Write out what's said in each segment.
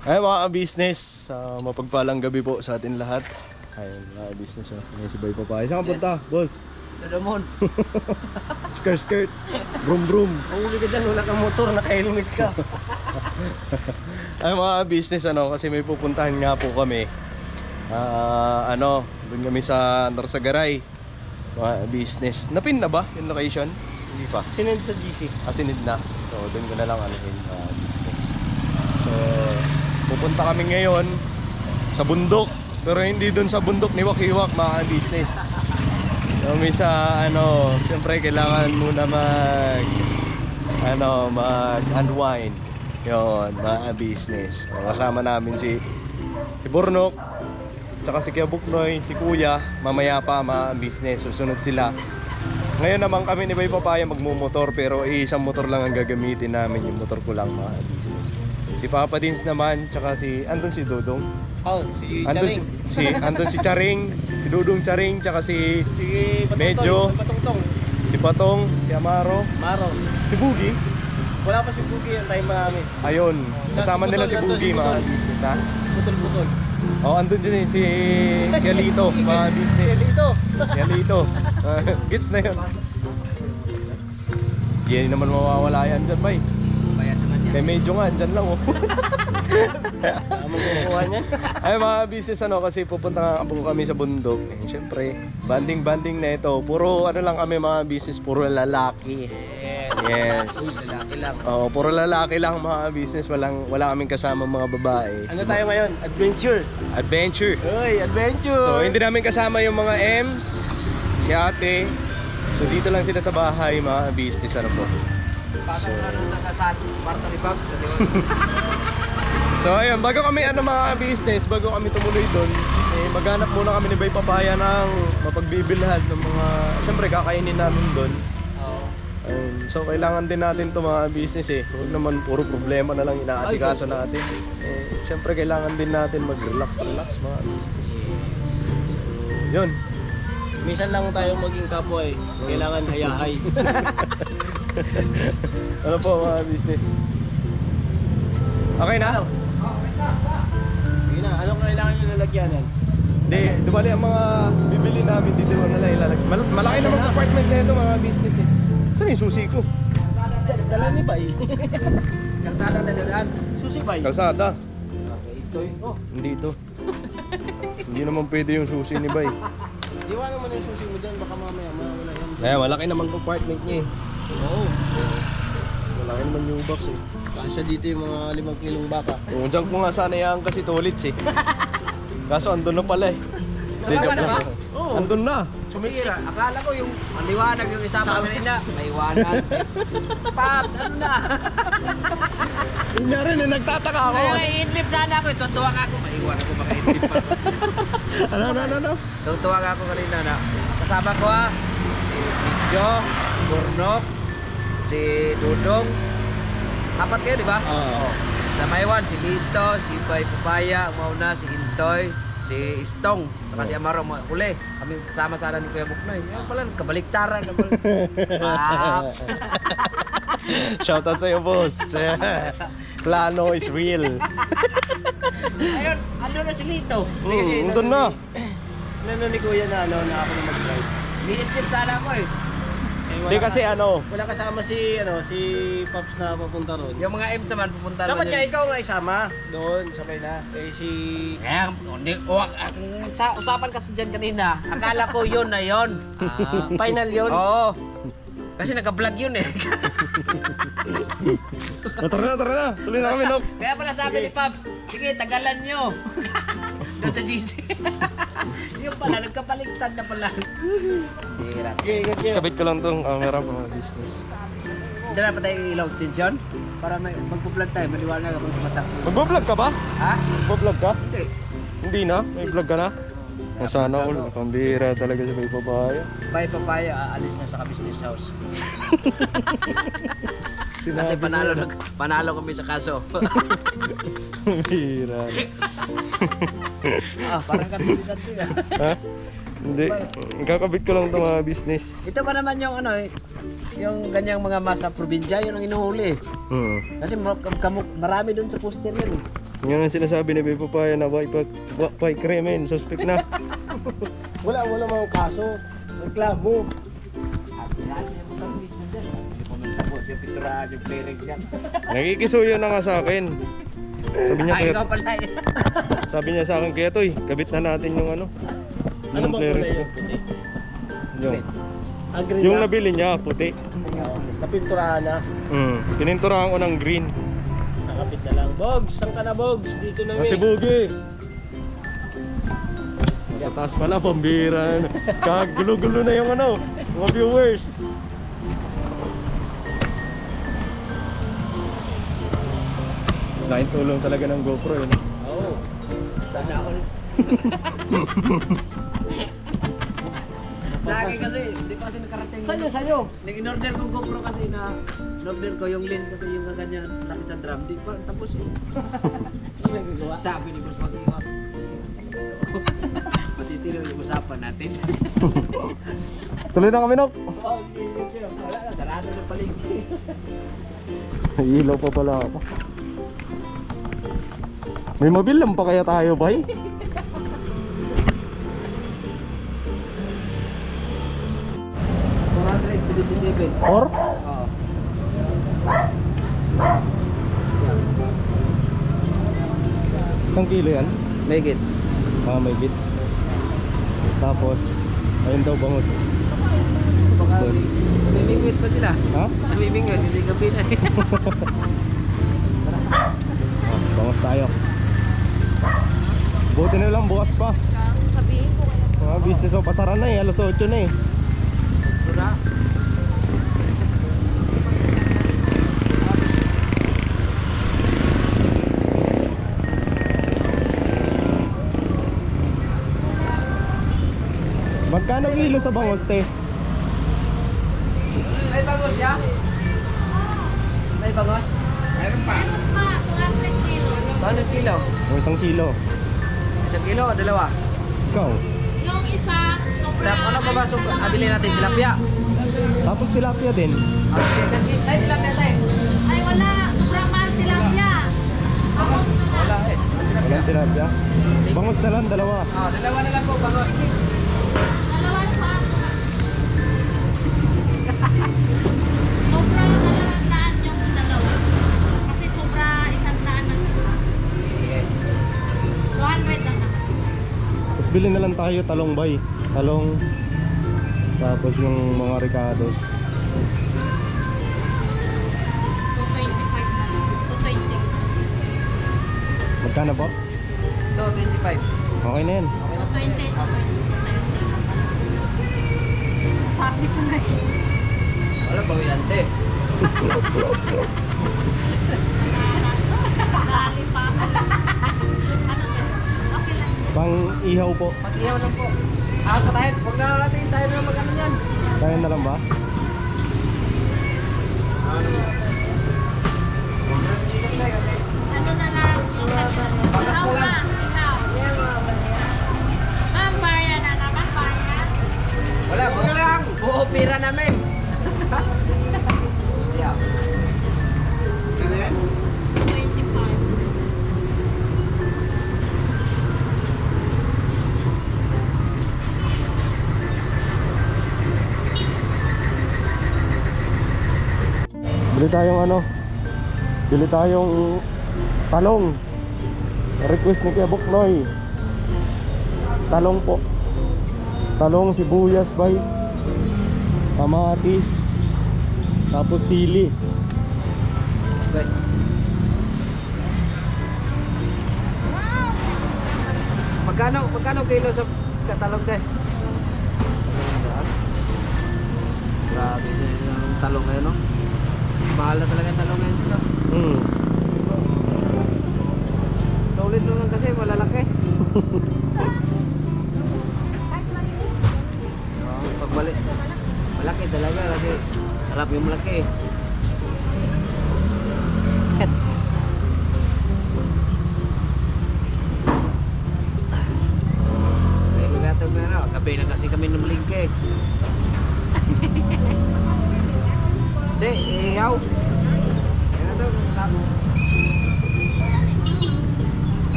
Ay mga business, mapagpalang gabi po sa atin lahat. Ay mga business, may si Bay Papay. Saan ka punta, boss? Dadamon. Skirt, brum brum. Mahuli ka dyan, wala kang motor, naka-helmet ka. Ay mga business, kasi may pupuntahan nga po kami. Doon kami sa Narsagaray. Mga business. Napin na ba yung location? Hindi pa. Sinend sa GC. Sinid na. So doon ko na lang anuhin mga business. So pupunta kami ngayon sa bundok. Pero hindi doon sa bundok ni Wakiwak mga business. Kami sa siyempre kailangan muna mag-unwind. Yun, mga business. Kasama namin si Burnok, tsaka si Kuya Buknoy, si Kuya, mamaya pa mga business, susunod sila. Ngayon naman kami ni Bay Papaya magmumotor, pero isang motor lang ang gagamitin namin, yung motor ko lang mga business. Si Papa Dins naman, tsaka andun si Dudong. Oh, si Andun si Charing, si Dudong Charing, tsaka si Medyo. si Patong, si Amaro, Maro. si Boogie. Wala pa si Boogie, yung time marami. Ayun, kasama Si nila Putol, si Boogie si mga Putol. business ha. Putol-putol. Andun din si Yalito mga business. Yalito. Gets na yun. Hindi naman mawawala yan dyan, bay. Bayad naman yan. Kaya medyo nga, dyan lang oh. Tama kukuha niyan. Ay mga business kasi pupunta nga po kami sa bundok. Siyempre, banding na ito. Puro lang kami mga business, puro lalaki. Yes. Lalaki lang. Puro lalaki lang mga business, wala kaming kasama mga babae. Ano tayo ngayon? Adventure. Adventure. Uy, adventure. So hindi namin kasama yung mga M's, si ate. So dito lang sila sa bahay mga business po. Parang nasa kwarto ni Babs. So ayun, bago kami bago kami tumuloy doon, maghanap muna kami ni Bay Papaya ng mapagbibilhan ng mga, syempre kakainin namin doon. So kailangan din natin to mga business huwag naman puro problema na lang inaasikaso natin. Syempre kailangan din natin mag-relax mga business. So yun. Minsan lang tayong maging kapwa kailangan hayahay. Ano po mga business? Okay na? Sige na, anong kailangan nyo lalagyanan? Hindi, dumali ang mga bibili namin dito na lang ilalagay. Malaki naman apartment na ito mga business Saan yung susi ko? Dala ni Bay. Kalsada na dadaan. Susi Bay. Kalsada. Okay, ito Hindi ito. Hindi naman pwede yung susi ni Bay. Iwan naman yung susi mo dyan, baka mamaya mawala yan. Malaki naman yung apartment niya Oo. Malaki naman yung box Kasya dito yung mga 5 kilong baka. Diyan ko nga sana yan kasi tulits Kaso andun na pala Hindi, joke lang. Andun na. Sumira, akala ko yung maliwanag yung isama kanina. May iwanan. Paps, ano na? Yun nga rin nagtataka ako. Kaya i-idlip sana ako. Tutuwa ka ako. Maiwan ako maka-idlip pa. Ano? Tutuwa ka ako kanina na. Kasama ko si Jo, Burnok, si Dudong. 4 kayo, di ba? Oo. Sa Maiwan, si Lito, si Bay Papaya, mauna, si Intoy, si Istong, saka si Amaro, uli. Kami kasama sana ni Kuya Buknoy. Yan pala, kabaliktaran. Paps. Shoutout sa'yo, boss. Plano is real. Ayun, ano na si Lito? Andun na. Ano ni Kuya na na ako na mag-drive? Ni-idlip sana ako Hindi kasi wala kasama si Pops na papunta ron. Yung mga M's naman pupunta ron. Dapat nga ikaw nga isama doon, sabay na. Si hindi usapan kasi diyan kanina. Akala ko yun na yun. Final yun? Oo. Kasi naka-vlog yun Tara na. Tuloy na kami, Nok. Kaya pala sabi ni Pops, sige, tagalan nyo. Doon sa GC. Yung pala, nagkapaligtad na pala. Hirap. Kabit ko lang tong camera mga business. Diyan na pa tayo ilaw extension para magpo-vlog tayo, maliwanag ako tumatak. Magbo-vlog ka ba? Ha? Magbo-vlog ka? Hindi. Hindi na? May vlog ka na? Sana all. Pambira talaga sa Bay Papaya. Bay Papaya, aalis na sa business house. Kasi Sinabi panalo kami sa kaso. Pambira. Parang katulisan ko yan. Ha? Hindi. Kakabit ko lang itong mga business. Ito pa naman yung yung ganyang mga masa probinsya, yun ang inuhuli. Kasi marami doon sa poster yun Yan ang sinasabi ni Bebe Papaya na white krimen, suspect na. Wala mga kaso. Reklamo. Nagkikisuyo na nga sa akin. Sabi niya, Ay, kaya, ikaw pala eh. sabi niya sa akin, kaya toy, kabit na natin yung ano. Ano Yung bang players kulay ko. yung puti? Yung, Agree yung na. nabili niya, puti. Napinturahan na. Pininturahan ko ng green. Nakapit na lang. Bogs, saan ka na Bogs? Dito na Kasi bugi. Sa taas pala, pambira. Kagulo-gulo na yung ano, mga viewers. Laking tulong talaga ng GoPro yun. Oo. Sana all. Sa akin kasi, hindi pa kasi nakarating. Sa'yo. In-order kong GoPro kasi na in-order ko yung lens kasi yung ganyan laki sa drum. Di pa tapos eh. Sabi ni Boss Magiwa. Matitino yung usapan natin. Tuloy na kami, Nok. Wala na, sarado ng paligid. Ilaw pa pala ako. May mabilang pa kaya tayo, bay? 477. Or? Oo. Isang kilo yan? Megit. May bit. Tapos, ayun daw bangus. Baka namimingwit pa sila. Ha? Namimingwit, hindi gabi na eh. Bangus tayo. Buti na lang bukas pa. Sabihin ko kayo. Mga business o pasaran na eh, alas 8 na eh. Tura. Magkano kilo sa bangus, te? May bagos ya? May bagos? Meron pa, 200 kilo. Paano kilo? O isang kilo. 1 kilo o dalawa? Ikaw. Yung isa, sobra. Ano pa ba? So, abili natin tilapia. Tapos tilapia din. Okay, sa tilapia tayo. Ay, wala. Sobrang mahal tilapia. Tapos na lang. Wala eh. Walang tilapia. Bangus na lang, dalawa. Oh, dalawa na lang po bagos. Dalawa pa. Sobra na lang daan yung dalawa. Kasi sobra 100 ng isa. Sige. 200 lang naman. Tapos bilhin na lang tayo talong, bay. Talong. Tapos yung mga ricados. 225 na lang. 220. Magkano po? Ito, 25. Okay na yan. 220. Sabi ko na eh. Wala ba yan, te? Dali pa ako. Ano to? Okay lang. Pang ihaw po. Pag-ihaw lang po. Sa tayo, huwag na natin tayo na mag-ano yan. Kaya na lang ba? Ano na lang? Ikaw ba? Ikaw. Ma'am, barya na naman, barya. Wala, buo lang. Buo pira namin. Yeah. 25. Bili tayong ano? Bili tayong talong. Request ni Kuya Buknoy. Talong po. Talong, sibuyas, bay. Kamatis. Tapos sili. Good. Magkano kilo sa katalog tayo? Grabe din yung talong ngayon, no? Mahal na talaga yung talong ngayon dito. Sulit lang kasi, malalaki. Pagbalik, malaki talaga kasi sarap yung malaki. Gabi na kasi kami namalingke. Hindi, ihaw. Kaya ito, sabi.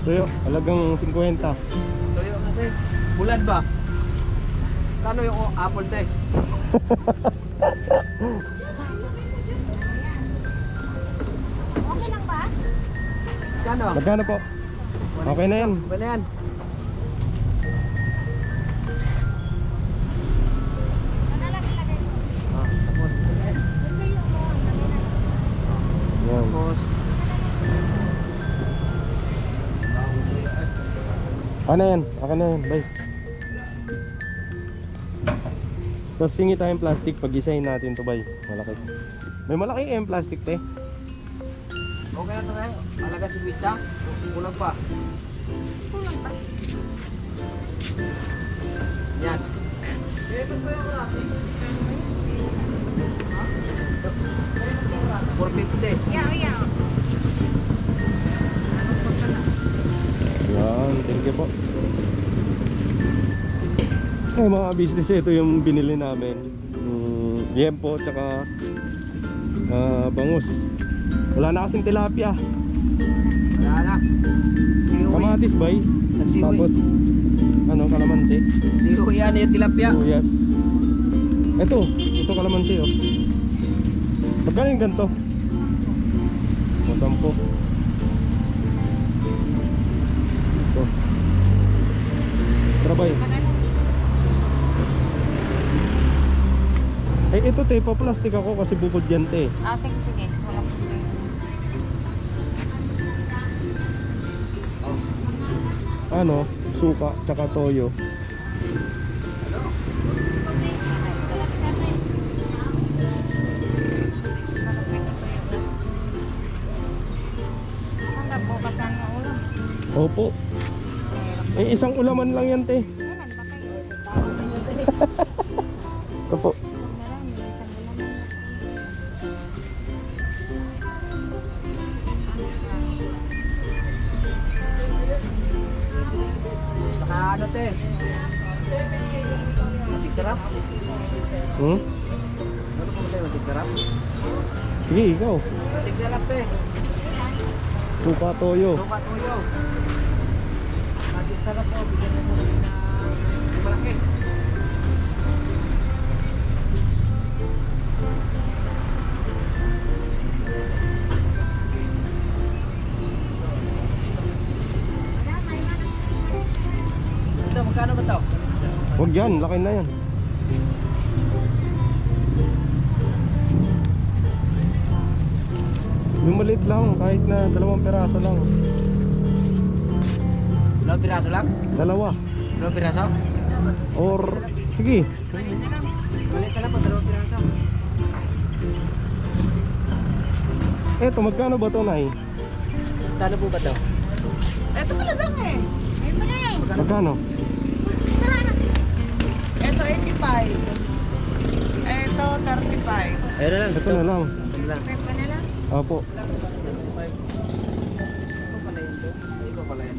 Tuyo, halagang 50. Tuyo natin. Bulan ba? Kano yung apple te? Okay lang ba? Kano? Magkano po? Okay na yan. Okay na yan. Ano lang ilagay mo? Tapos. Ilagay mo. Yan. Tapos. Ano yan? Akin na yan. Bye. Tapos singi tayong plastic. Pag-isahin natin to, bye. Malaki. May malaki yung plastic, te. Okay na to tayo. Alaga si Wita. Kulang pa. Kulang pa. Yan. $4.50. Yeah. Yan. Thank you po. Ay, mga business, ito yung binili namin. Liempo, tsaka bangus. Wala na kasing tilapia. Wala na. Siuwi. Kamatis, bay. Nagsiuwi. Tapos, ano, kalamansi. Siuwi yan yung tilapia. Sibuyas. Ito kalamansi, oh. Magkano yung ganito? O, 10. Ito. Trabay. Eh, ito, te, pa-plastic ako kasi bukod yan, te. Sige. Walang problema. Ano, suka, tsaka toyo. Hanggang bukas na yung ulam. Opo. Eh, isang ulaman lang yan, te. Kailan ba kayo? Ito po. Marami. Isang ulam. Saka ano te? Magic sarap? Hmm? Ano po tayo? Magic sarap? Sige, ikaw. Magic sarap te. Suka, toyo. Lupa tuyo. Magic sarap po. Bigyan mo po na malaki. Ito, magkano ba ito? Huwag yan, laki na yan. Yung maliit lang, kahit na 2 piraso lang. 2 piraso lang? 2. 2 piraso? Or, sige. Malit na lang po, 2 piraso. Eto, magkano ba ito, Nay? Magkano po ba ito? Ito pala lang eh. Ito na eh. Magkano? Ito 85. Ito 35. Ayun na lang. Ito na lang. Ito na lang. Prep ka na lang. Apo. Ito pala yun to. Ay, ito pala yun.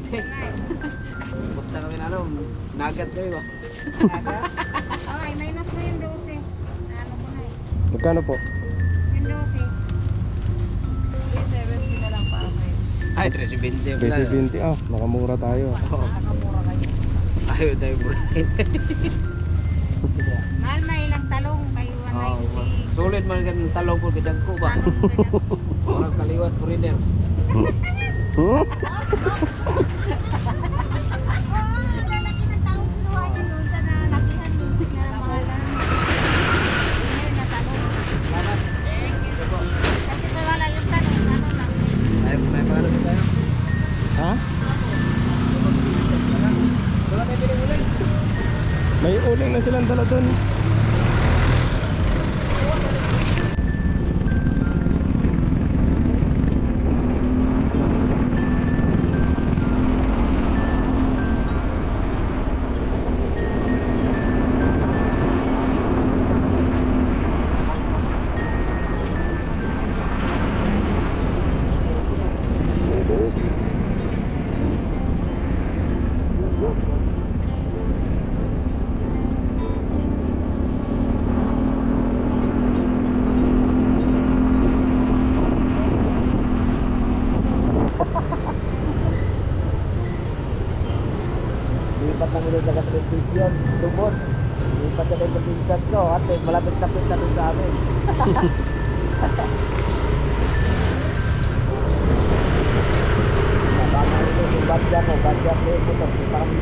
Punta kami na ano, nagat kami ba? Okay, minus mo yung 12. Ano ko na eh. Magkano po? Yung 12. 70 na lang para kayo. Ay, 13.20 pala. 20-20. Ah, makamura tayo. Oo. Nakamura kayo. Ayaw tayo bro. Mahal may ilang talong kay 190. Sulit man kan talong po gidang ko ba? Talong ko lang. Orang kaliwat foreigner. Huh? Ang lalaki ng taong kinuha niya doon sa nalakihan doon na mahalan. Yun na talong. Kasi kung wala yung talong, ano lang. May pangalan ba tayo? Ha? Wala tayo piling-uling. May uling na silang dala dun.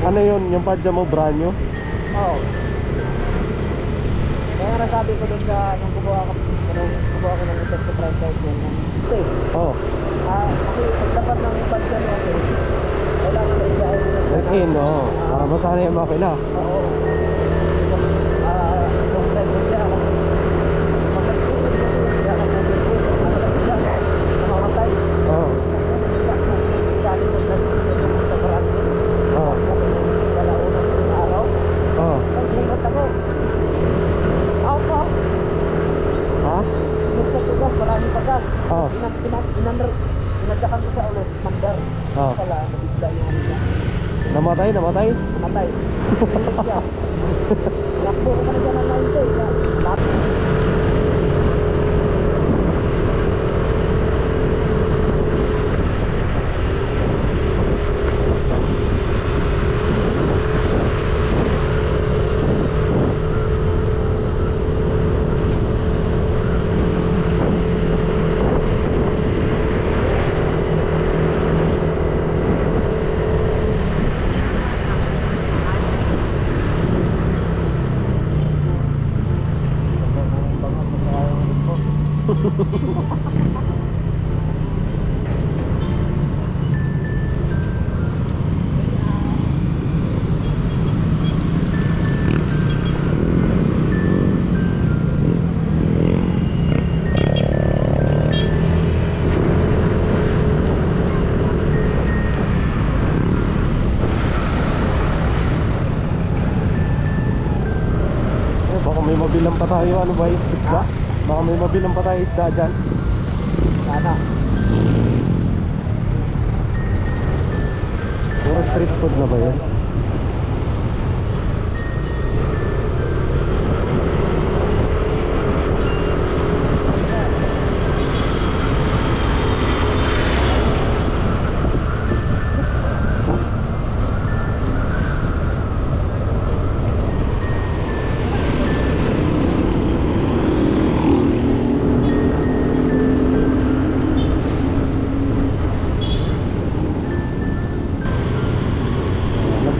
Ano yun? Yung padya mo, brand new? Oo. Kaya nasabi ko doon sa nung kumuha ko ng isang sa franchise mo. Ito eh. Oo. Kasi pagtapat ng pagka mo kasi kailangan na i-dahil mo na Check-in, oo. Para masanay ang makina. Oo. Long time mo siya kasi pag nag-uwi kasi kaya ka nag-uwi siya namamatay. Oo. Galing mo sa Brazil. Oo. Kalaunang araw. Oo. Naglingot ako. Ako pa. Ha? Nung sa tugas, maraming pagas. Oo. Inadyakan ko siya ulit, mandar. Oo. Pala, nabigla yung ano niya. Namatay? Namatay. Pilit siya. Lakbo ko pa na dyan ang launto. Baka may mabilang pa tayo, ano ba yung isda? Baka may mabilang pa tayo isda dyan. Sana. Puro street food na ba yun?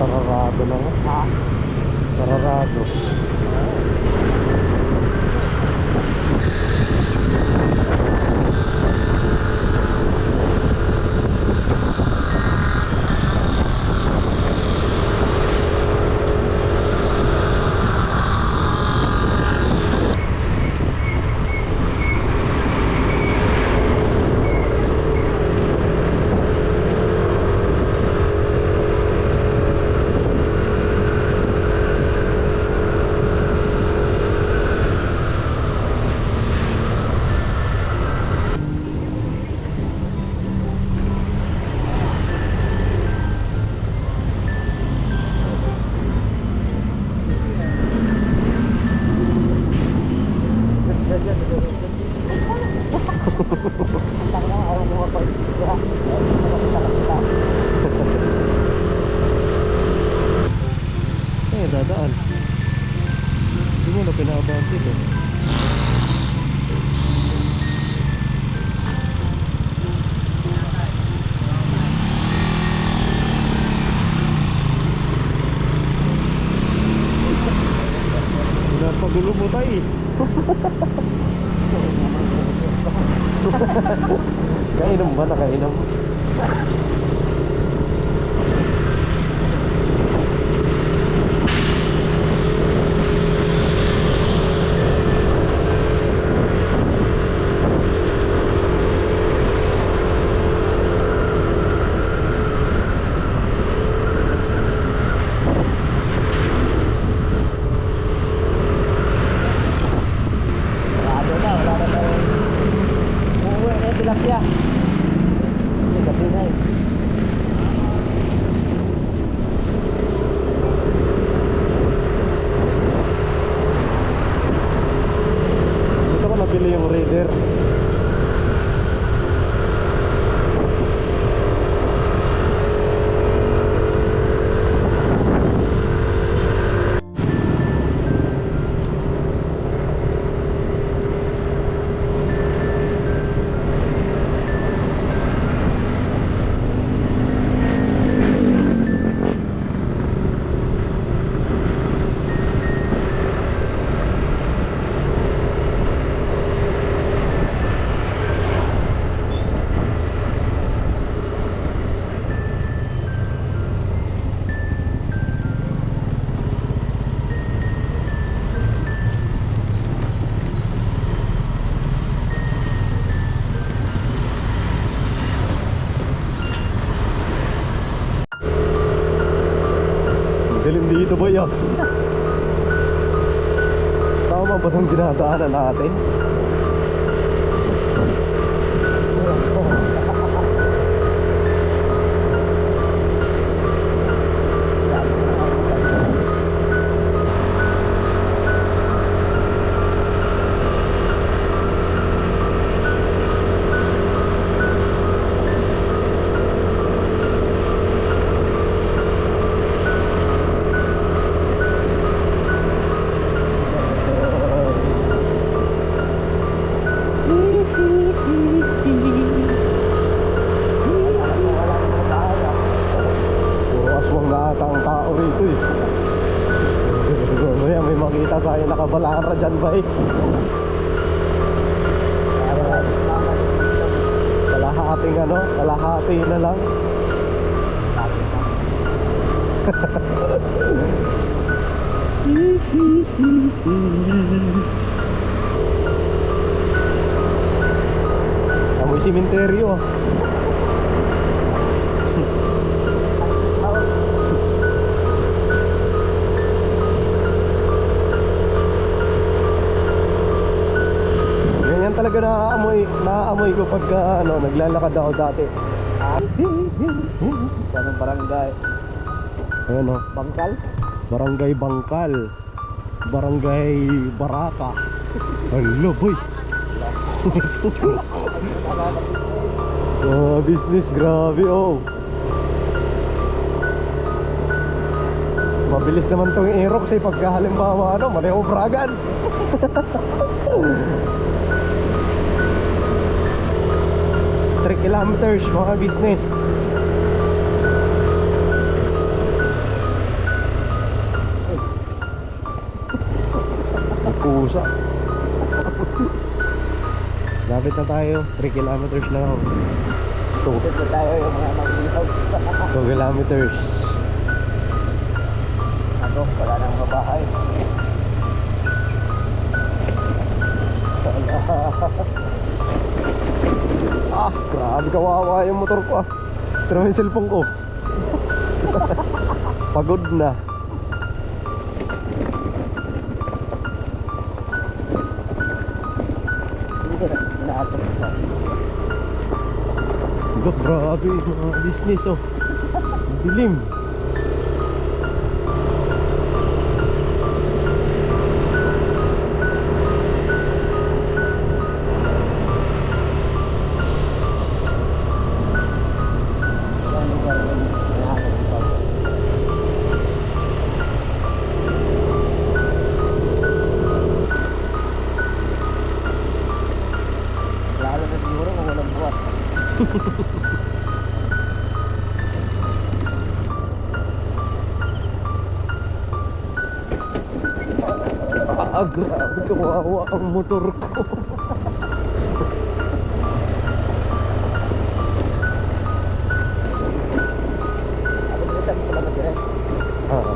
Sararado na nga. Ha? Sararado. Dadaan. Hindi mo na pinaabahan dito. Pinapagulo mo tayo. Kainom ba? Nakainom? Tilapia. Ini gabi na eh. Dito ko nabili yung Raider. dito boy ah. Tama ba itong dinadaanan natin? Puro aswang na ata ang tao rito eh. Mamaya may makita tayo nakabalara dyan ba eh. Kalahating ano, kalahati na lang. Amoy simenteryo ah. Ganyan talaga naaamoy ko pagka ano, naglalakad ako dati. Anong barangay? Ayan o, Bangkal? Barangay Bangkal, Barangay Baraka. Hello boy. Business, grabe oh. Mabilis naman tong Aerox eh pagka halimbawa ano, maniobragan. 3 kilometers mga business. Pusa. Lapit na tayo, 3 kilometers na ako. Dito tayo yung mga mag-ihaw. 2 kilometers. Ako, wala nang mabahay. Grabe kawawa yung motor ko ah. Pero yung cellphone ko pagod na. Grabe mga business oh. Dilim. Lalo na siguro kung walang buwan. Grabe kawawa ang motor ko. Ako dito ko lang natin. Ah.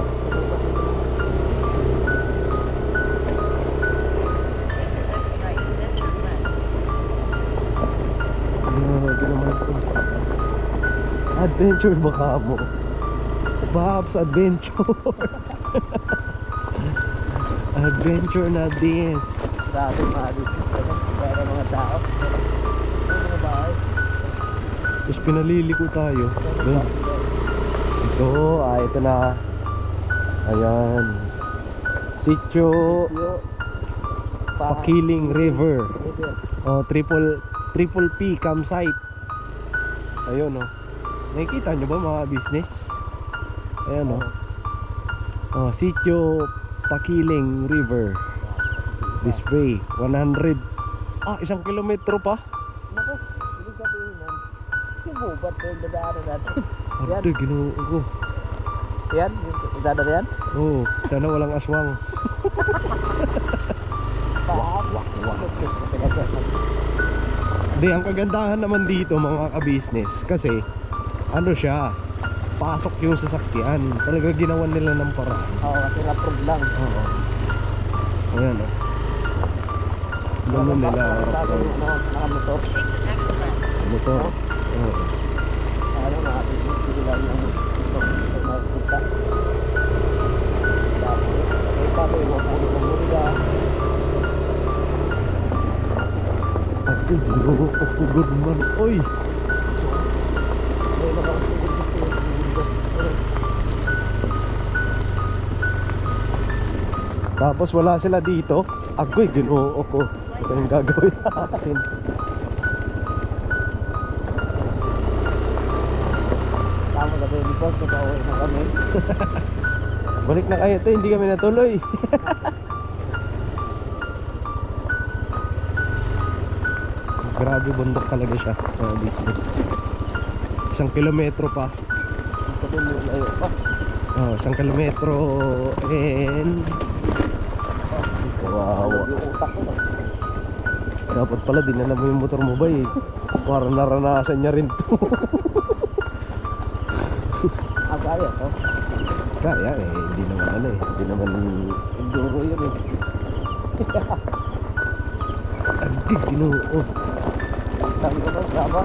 Grabe naman ito. Adventure baka mo. Babs, adventure. Adventure na this. Sa ating mga dito. Para mga tao. Mga bahay. Tapos pinaliliko tayo. Doon. Ito, ito na. Ayan. Sitio Yung Pakiling River. River. Oh, triple P campsite. Ayun oh. Nakikita nyo ba mga business? Ayan oh. Oh, Sitio Pakiling River. This way, 100. 1 kilometro pa. Naku, ibig sabihin yan. Yung bubat na yung dadaanan natin. Yan, Ate, ginoo ko. yan, yung dadaanan yan. Oh, sana walang aswang. Hindi, ang kagandahan naman dito mga ka-business kasi ano siya, pasok yung sasakyan. Talaga ginawan nila ng paraan. Oo, kasi na-prove lang. Oo. Ayan oh. Ganun nila. Bagay yung nakamotor. Motor. Oo. Ano, nakapigil lang yung motor. Nakikita. Good man. Oy. Tapos wala sila dito. Agoy, ginoo ko. Ito yung gagawin natin. Tama ka doon po, sa pauwi na kami. Balik na kayo ito, hindi kami natuloy. Grabe, bundok talaga siya. Business. 1 kilometro pa. Sabi mo, layo pa. Oh, 1 kilometro and kawawa. Yung utak ko. Dapat pala dinala mo yung motor mo ba eh. Para naranasan niya rin to. Kaya to. Kaya eh, hindi naman ano eh. Hindi naman Enduro yun eh. agig, ginoo. Sabi ko to, graba.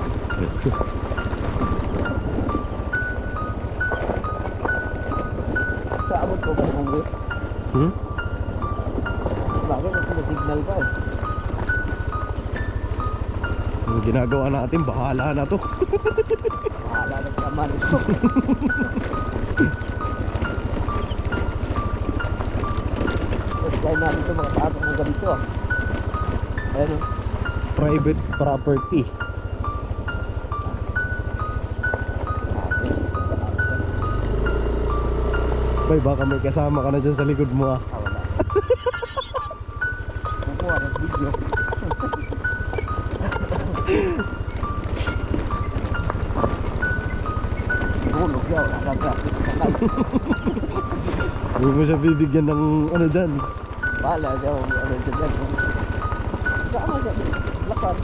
Kaabot ko ba yung guys? Bakit kasi may signal pa eh. Yung ginagawa natin, bahala na to. Bahala na sa man ito. First time natin ito, makapasok mo ganito ah. Ayan o. Private property. Bay, baka may kasama ka na dyan sa likod mo ah. Wala. Kukuha ng video. Hulog yaw, nagagrapik sa kay. Huwag mo siya bibigyan ng ano dyan. Bahala siya, ano dyan. Sama siya, lakad.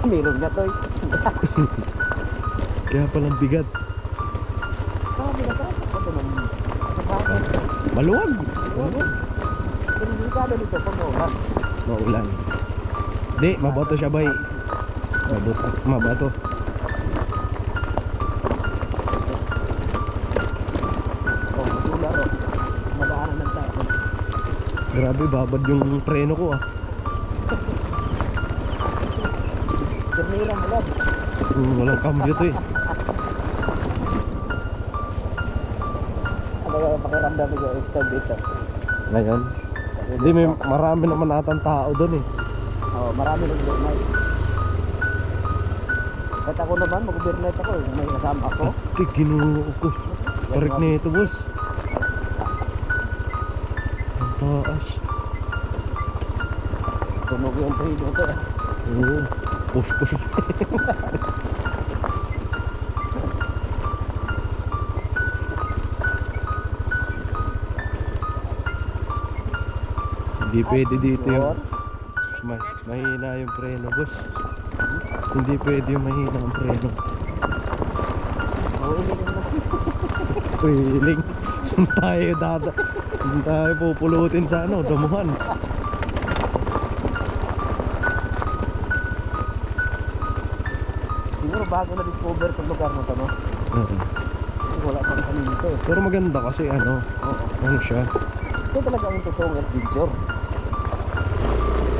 Meron na to eh. Kaya palang bigat. Sabi na kasi ito naman. Sa bakit? Maluwag. Pero hindi ka na dito pag maulan. Maulan. Di, mabato siya bay. Mabato. Oh, masular o. Madaanan ng tao. Grabe, babad yung preno ko ah. Ternira mo lang. Walang cambio to eh. Ano ba pakiramdam mo yung style dito? Ngayon. Hindi, may marami naman natang tao doon eh. Oh, marami nang overnight. Kahit ako naman, mag-overnight ako. May kasama ako. Ay, ginoo ko. Tarik na ito, boss. Ang taas. Tunog yung preno ko eh. Oo. Push. Hindi pwede dito yung mahina yung preno, boss. Hindi pwede yung mahina ang preno. Oo, hindi naman. Piling. Hindi tayo pupulutin sa ano, damuhan. Siguro bago na-discover itong lugar na ito, no? Kasi wala pang salinto eh. Pero maganda kasi ano, Oo. ano siya. Ito talaga ang totoong adventure.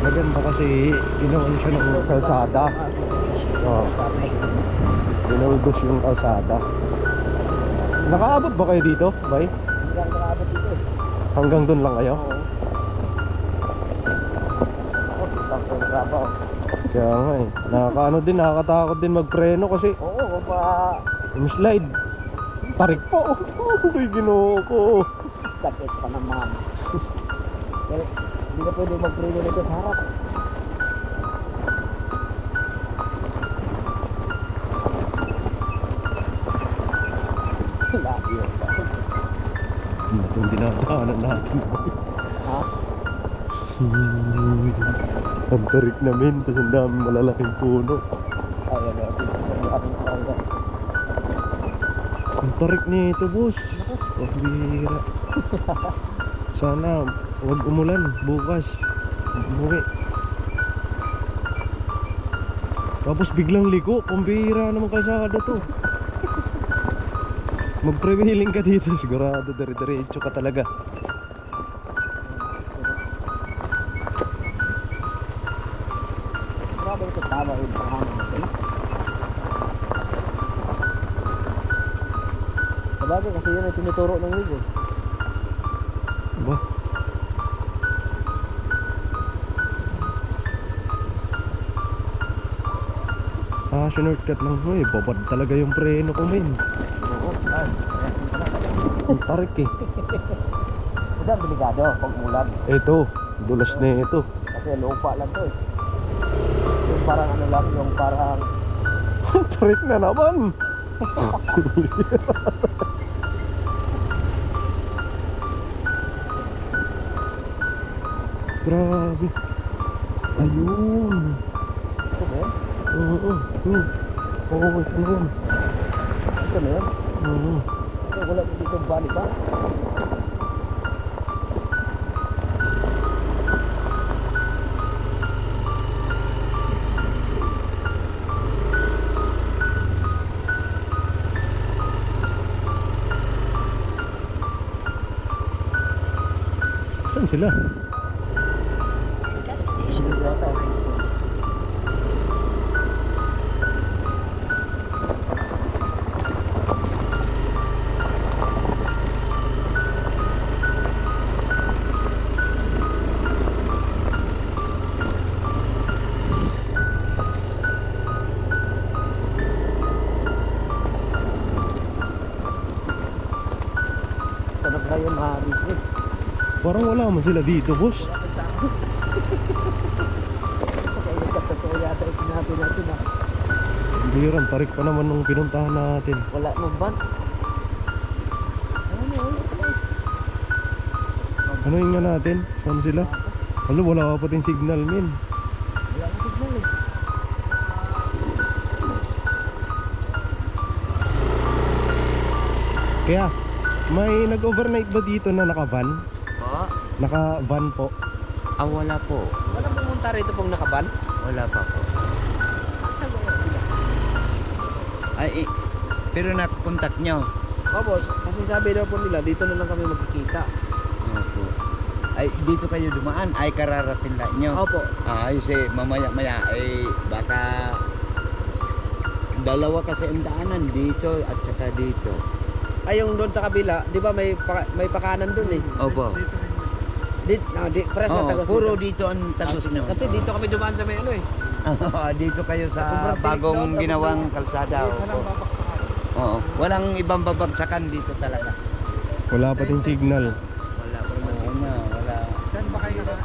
Maganda kasi ginawan siya ng kalsada. Oo. Binuldos yung kalsada. Nakaabot ba kayo dito, bay? Hindi lang nakaabot dito eh. Hanggang doon lang kayo? Oo. Ako, tutang ko yung graba oh. Kaya nga eh. Nakakatakot din magpreno kasi Oo, kung pa yung slide. Tarik po. Uy, ginoo ko. sakit pa naman. Well, hindi na pwede mag-preno nito sa harap. Layo pa. Itong dinadaanan natin. Ha? Ang tarik namin, tapos ang daming malalaking puno. Ayan na, ang tawag. Ang tarik nito, boss. Pabira. Sana wag umulan bukas. Umuwi. Tapos biglang liko. Pambira naman kalsada to. Mag-prevailing ka dito. Sigurado dire-diretso ka talaga. Sabi ito tama yung pangalan natin. Sabagay kasi yun ay tinuturo ng Luis eh. Ba? Ah, shortcut lang. Uy, babad talaga yung preno ko, men. Oo, Ang tarik eh. ito ang delikado pag ulan. Ito, dulas na ito. Kasi lupa lang to eh. Yung parang ano lang, yung parang Tarik na naman. Grabe. Ayun. ito ba yun? Oo, yun. Oo, ito na yun. Ito na yun. Oo. Ito, wala dito bali ba? Saan sila? Hindi yata. Tanong kayo mga business. Parang wala man sila dito, boss. Kasi nagkatotoo yata yung sinabi natin na Biran, tarik pa naman nung pinuntahan natin. wala nang ban. Ano yung nga natin? Saan sila? Ano, wala pa pating signal, men. Wala nang signal eh. Kaya, may nag-overnight ba dito na naka-van? Po? Naka-van po. Ah, wala po. Wala pumunta rito pong nakaban? Wala pa po. Saan ba sila? Ay, pero nakakontak nyo. Opo, kasi sabi daw po nila, dito na lang kami magkikita. Opo. Ay, dito kayo dumaan. Ay, kararating lang nyo. Opo. Ay, mamaya-maya, ay, baka dalawa kasi ang daanan dito at saka dito. Ay, yung doon sa kabila, di ba may, may pakanan doon eh. Opo. Press na Oo, tagos puro dito. dito ang tagos nyo. Kasi dito kami dumaan sa may ano eh. Dito kayo sa Sobrang tirik bagong doon, tapos ginawang may- kalsada. Opo. Oo. Walang ibang babagsakan dito talaga. Wala pating signal. Wala pa naman signal. Wala. Saan ba kayo naka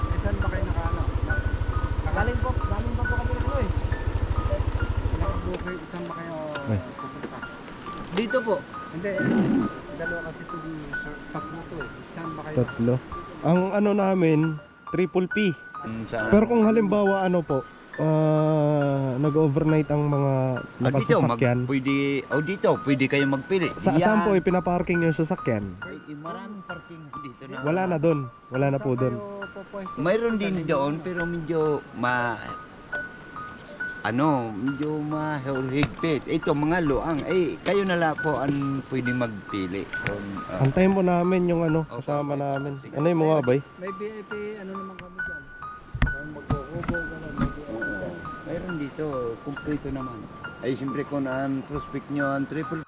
Galing pa po kami ng ano eh. nakabukay? Saan ba kayo Ay. pupunta? Dito po. Hindi, dalawa kasi ito tatlo to eh. Saan ba kayo? Tatlo. Ang ano namin, triple P. Sa, Pero kung halimbawa ano po, nag-overnight ang mga nakasasakyan. pwede kayo magpili. Saan po ipinaparking yung sasakyan? Maraming parking dito na. Wala na doon. Wala na po doon. Mayroon din doon pero medyo medyo mahigpit. Ito mga luang. Kayo na lang po ang pwedeng magpili. Antayin po namin yung ano, kasama namin. Ano yung mga bay? May VIP, ano naman kami dyan? Kung magkukubo, gano'n, may VIP. Mayroon dito, kumpleto naman. Ay siyempre kung ang prospect nyo ang triple